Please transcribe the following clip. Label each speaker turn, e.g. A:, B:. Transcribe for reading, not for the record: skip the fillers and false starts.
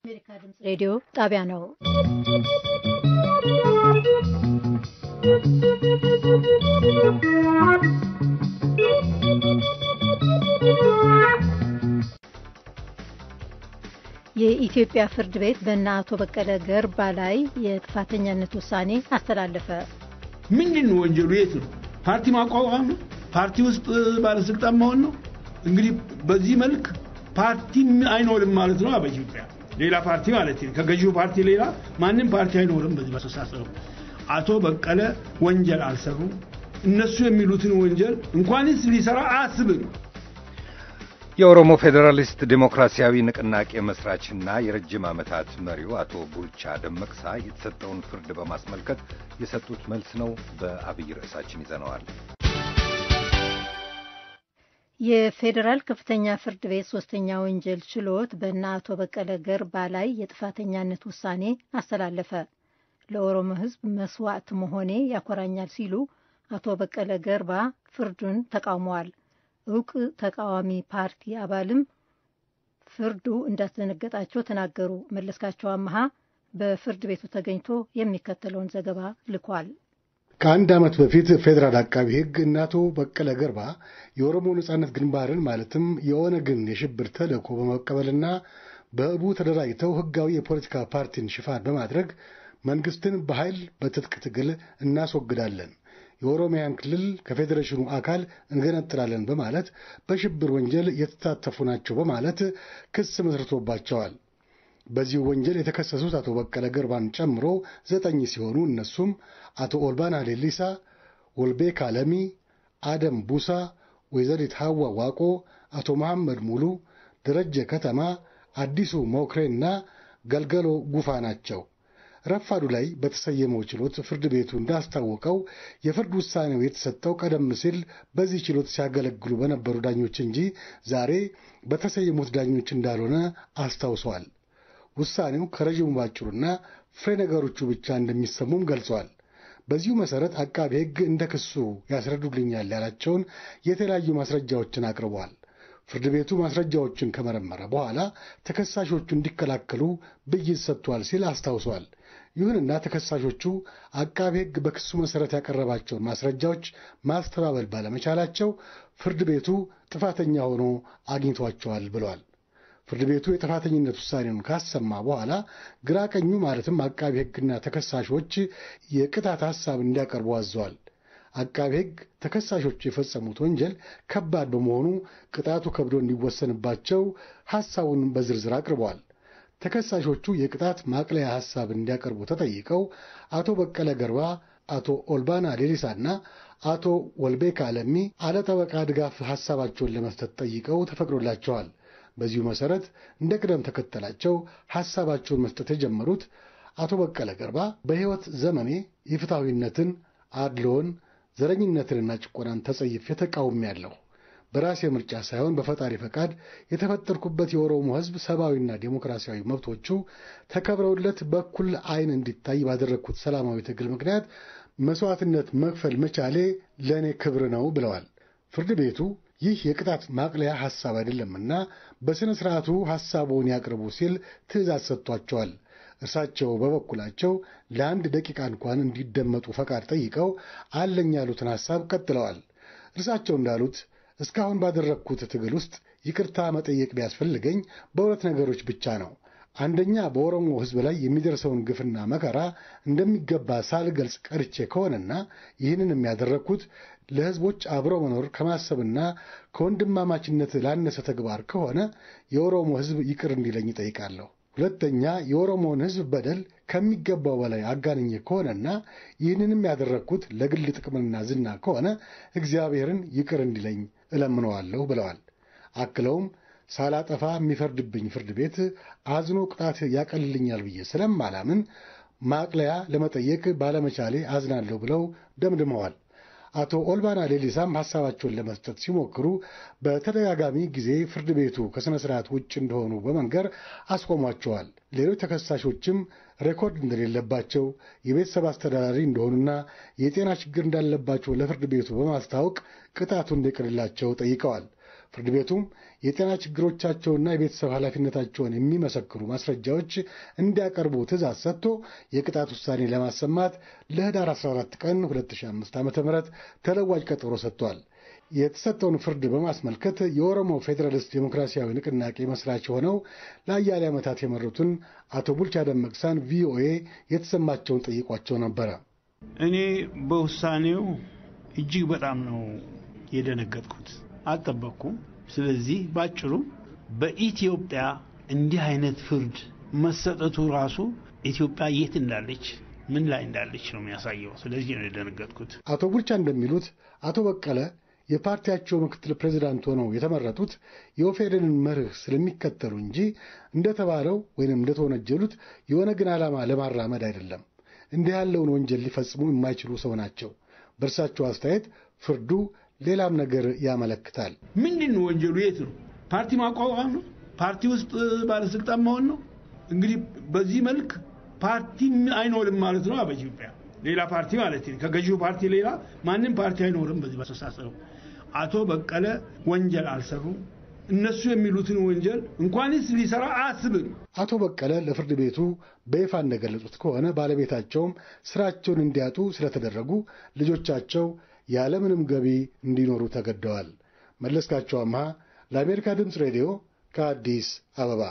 A: አሜሪካ ድምጽ ሬዲዮ ጣቢያ ነው። የኢትዮጵያ ፍርድ ቤት በእነ አቶ በቀለ ገርባ ላይ የጥፋተኛነት ውሳኔ አስተላለፈ።
B: ምንድነው ወንጀሉ? የት ነው? ፓርቲ ማቋቋም ነው? ፓርቲ ውስጥ ባለስልጣን መሆን ነው? እንግዲህ በዚህ መልክ ፓርቲ አይኖርም ማለት ነው በኢትዮጵያ። ሌላ ፓርቲ ማለት ነው። ከገዢው ፓርቲ ሌላ ማንንም ፓርቲ አይኖርም። በዚህ መሰሳሰሩ አቶ በቀለ ወንጀል አልሰሩም። እነሱ የሚሉትን ወንጀል እንኳንስ ሊሰራ አያስብም።
C: የኦሮሞ ፌዴራሊስት ዲሞክራሲያዊ ንቅናቄ መስራችና የረጅም ዓመታት መሪው አቶ ቡልቻ ደመቅሳ የተሰጠውን ፍርድ በማስመልከት የሰጡት መልስ ነው። በአብይ ርዕሳችን ይዘነዋል።
A: የፌዴራል ከፍተኛ ፍርድ ቤት ሶስተኛ ወንጀል ችሎት በእነ አቶ በቀለ ገርባ ላይ የጥፋተኛነት ውሳኔ አስተላለፈ። ለኦሮሞ ሕዝብ መስዋዕት መሆኔ ያኮራኛል ሲሉ አቶ በቀለ ገርባ ፍርዱን ተቃውመዋል። እውቅ ተቃዋሚ ፓርቲ አባልም ፍርዱ እንዳስደነገጣቸው ተናገሩ። መለስካቸው አመሃ በፍርድ ቤቱ ተገኝቶ የሚከተለውን ዘገባ ልኳል።
D: ከአንድ ዓመት በፊት ፌዴራል አቃቢ ሕግ እነ አቶ በቀለ ገርባ የኦሮሞ ነጻነት ግንባርን ማለትም የኦነግን የሽብር ተልዕኮ በመቀበልና በህቡ ተደራጅተው ህጋዊ የፖለቲካ ፓርቲን ሽፋን በማድረግ መንግስትን በኃይል በትጥቅ ትግል እናስወግዳለን፣ የኦሮሚያን ክልል ከፌዴሬሽኑ አካል እንገነጥላለን በማለት በሽብር ወንጀል የተሳተፉ ናቸው በማለት ክስ መስርቶባቸዋል። በዚህ ወንጀል የተከሰሱት አቶ በቀለ ገርባን ጨምሮ 9 ሲሆኑ እነሱም አቶ ኦልባና ሌሊሳ፣ ወልቤካ ለሚ፣ አደም ቡሳ፣ ወይዘሪት ሐዋ ዋቆ፣ አቶ መሐመድ ሙሉ፣ ደረጀ ከተማ፣ አዲሱ ሞክሬና ገልገሎ ጉፋ ናቸው። ረፋዱ ላይ በተሰየመው ችሎት ፍርድ ቤቱ እንዳስታወቀው የፍርድ ውሳኔው የተሰጠው ቀደም ሲል በዚህ ችሎት ሲያገለግሉ በነበሩ ዳኞች እንጂ ዛሬ በተሰየሙት ዳኞች እንዳልሆነ አስታውሷል። ውሳኔው ከረዥሙ ባጭሩና ፍሬ ነገሮቹ ብቻ እንደሚሰሙም ገልጿል። በዚሁ መሰረት አቃቤ ሕግ እንደ ክሱ ያስረዱልኛል ያላቸውን የተለያዩ ማስረጃዎችን አቅርቧል። ፍርድ ቤቱ ማስረጃዎችን ከመረመረ በኋላ ተከሳሾቹ እንዲከላከሉ ብይን ሰጥቷል ሲል አስታውሷል። ይሁንና ተከሳሾቹ አቃቤ ሕግ በክሱ መሰረት ያቀረባቸውን ማስረጃዎች ማስተባበል ባለመቻላቸው ፍርድ ቤቱ ጥፋተኛ ሆኖ አግኝቷቸዋል ብሏል። ፍርድ ቤቱ የጥፋተኝነት ውሳኔውን ካሰማ በኋላ ግራ ቀኙ ማለትም አቃቤ ሕግና ተከሳሾች የቅጣት ሐሳብ እንዲያቀርቡ አዟል። አቃቤ ሕግ ተከሳሾቹ የፈጸሙት ወንጀል ከባድ በመሆኑ ቅጣቱ ከብዶ እንዲወሰንባቸው ሐሳቡን በዝርዝር አቅርበዋል። ተከሳሾቹ የቅጣት ማቅለያ ሐሳብ እንዲያቀርቡ ተጠይቀው አቶ በቀለ ገርባ፣ አቶ ኦልባና ሌሊሳና አቶ ወልቤካ ለሚ አለጠበቃ ድጋፍ ሐሳባቸውን ለመስጠት ጠይቀው ተፈቅዶላቸዋል። በዚሁ መሰረት እንደ ቅደም ተከተላቸው ሐሳባቸውን መስጠት የጀመሩት አቶ በቀለ ገርባ በሕይወት ዘመኔ የፍትሐዊነትን፣ አድሎን፣ ዘረኝነትንና ጭቆናን ተጸይፌ ተቃውሜያለሁ። በራሴ ምርጫ ሳይሆን በፈጣሪ ፈቃድ የተፈጠርኩበት የኦሮሞ ሕዝብ ሰብአዊና ዴሞክራሲያዊ መብቶቹ ተከብረውለት በኩል ዓይን እንዲታይ ባደረግኩት ሰላማዊ ትግል ምክንያት መስዋዕትነት መክፈል መቻሌ ለእኔ ክብር ነው ብለዋል። ፍርድ ቤቱ ይህ የቅጣት ማቅለያ ሐሳብ አይደለምና በሥነ ሥርዓቱ ሐሳቡን ያቅርቡ ሲል ትእዛዝ ሰጥቷቸዋል። እርሳቸው በበኩላቸው ለአንድ ደቂቃ እንኳን እንዲደመጡ ፈቃድ ጠይቀው አለኝ ያሉትን ሐሳብ ቀጥለዋል። እርሳቸው እንዳሉት እስካሁን ባደረግኩት ትግል ውስጥ ይቅርታ መጠየቅ ቢያስፈልገኝ በሁለት ነገሮች ብቻ ነው። አንደኛ በኦሮሞ ሕዝብ ላይ የሚደርሰውን ግፍና መከራ እንደሚገባ ሳልገልጽ ቀርቼ ከሆነና ይህንን ያደረግኩት ለሕዝቦች አብሮ መኖር ከማሰብና ከወንድማማችነት ላነሰ ተግባር ከሆነ የኦሮሞ ሕዝብ ይቅር እንዲለኝ ጠይቃለሁ። ሁለተኛ የኦሮሞን ሕዝብ በደል ከሚገባው በላይ አጋንኜ ከሆነና ይህንንም ያደረግኩት ለግል ጥቅምና ዝና ከሆነ እግዚአብሔርን ይቅር እንዲለኝ እለምነዋለሁ ብለዋል። አክለውም ሳላጠፋ የሚፈርድብኝ ፍርድ ቤት አዝኖ ቅጣት ያቀልልኛል ብዬ ስለማላምን ማቅለያ ለመጠየቅ ባለመቻሌ አዝናለሁ ብለው ደምድመዋል። አቶ ኦልባና ሌሊሳም ሐሳባቸውን ለመስጠት ሲሞክሩ በተደጋጋሚ ጊዜ ፍርድ ቤቱ ከሥነ ሥርዓት ውጭ እንደሆኑ በመንገር አስቆሟቸዋል። ሌሎች ተከሳሾችም ሬኮርድ እንደሌለባቸው፣ የቤተሰብ አስተዳዳሪ እንደሆኑና የጤና ችግር እንዳለባቸው ለፍርድ ቤቱ በማስታወቅ ቅጣቱ እንዲቀርላቸው ጠይቀዋል። ፍርድ ቤቱም የጤና ችግሮቻቸውና የቤተሰብ ኃላፊነታቸውን የሚመሰክሩ ማስረጃዎች እንዲያቀርቡ ትእዛዝ ሰጥቶ የቅጣት ውሳኔ ለማሰማት ለህዳር 14 ቀን 2005 ዓ.ም ተለዋጭ ቀጠሮ ሰጥቷል። የተሰጠውን ፍርድ በማስመልከት የኦሮሞ ፌዴራሊስት ዴሞክራሲያዊ ንቅናቄ መስራች ሆነው ለአያሌ ዓመታት የመሩትን አቶ ቡልቻ ደመቅሳን ቪኦኤ የተሰማቸውን ጠይቋቸው ነበረ።
B: እኔ በውሳኔው እጅግ በጣም ነው የደነገጥኩት፣ አልጠበቅኩም። ስለዚህ ባጭሩ በኢትዮጵያ እንዲህ አይነት ፍርድ መሰጠቱ ራሱ ኢትዮጵያ የት እንዳለች ምን ላይ እንዳለች ነው የሚያሳየው። ስለዚህ ነው የደነገጥኩት።
D: አቶ ቡልቻ እንደሚሉት አቶ በቀለ የፓርቲያቸው ምክትል ፕሬዝዳንት ሆነው የተመረጡት የኦፌዴንን መርህ ስለሚከተሉ እንጂ እንደተባለው ወይንም እንደተወነጀሉት የኦነግን ዓላማ ለማራመድ አይደለም። እንዲህ ያለውን ወንጀል ሊፈጽሙ የማይችሉ ሰው ናቸው። በእርሳቸው አስተያየት ፍርዱ ሌላም ነገር ያመለክታል።
B: ምንድን ነው ወንጀሉ? የት ነው? ፓርቲ ማቋቋም ነው? ፓርቲ ውስጥ ባለስልጣን መሆን ነው? እንግዲህ በዚህ መልክ ፓርቲ አይኖርም ማለት ነው በኢትዮጵያ። ሌላ ፓርቲ ማለት ነው። ከገዢው ፓርቲ ሌላ ማንም ፓርቲ አይኖርም። በዚህ በተሳሰሩ አቶ በቀለ ወንጀል አልሰሩም። እነሱ የሚሉትን ወንጀል እንኳንስ ሊሰራ አያስብም።
D: አቶ በቀለ ለፍርድ ቤቱ በይፋ እንደገለጹት ከሆነ ባለቤታቸውም ስራቸውን እንዲያጡ ስለተደረጉ ልጆቻቸው ያለምንም ገቢ እንዲኖሩ ተገደዋል። መለስካቸው አምሃ ለአሜሪካ ድምፅ ሬዲዮ ከአዲስ አበባ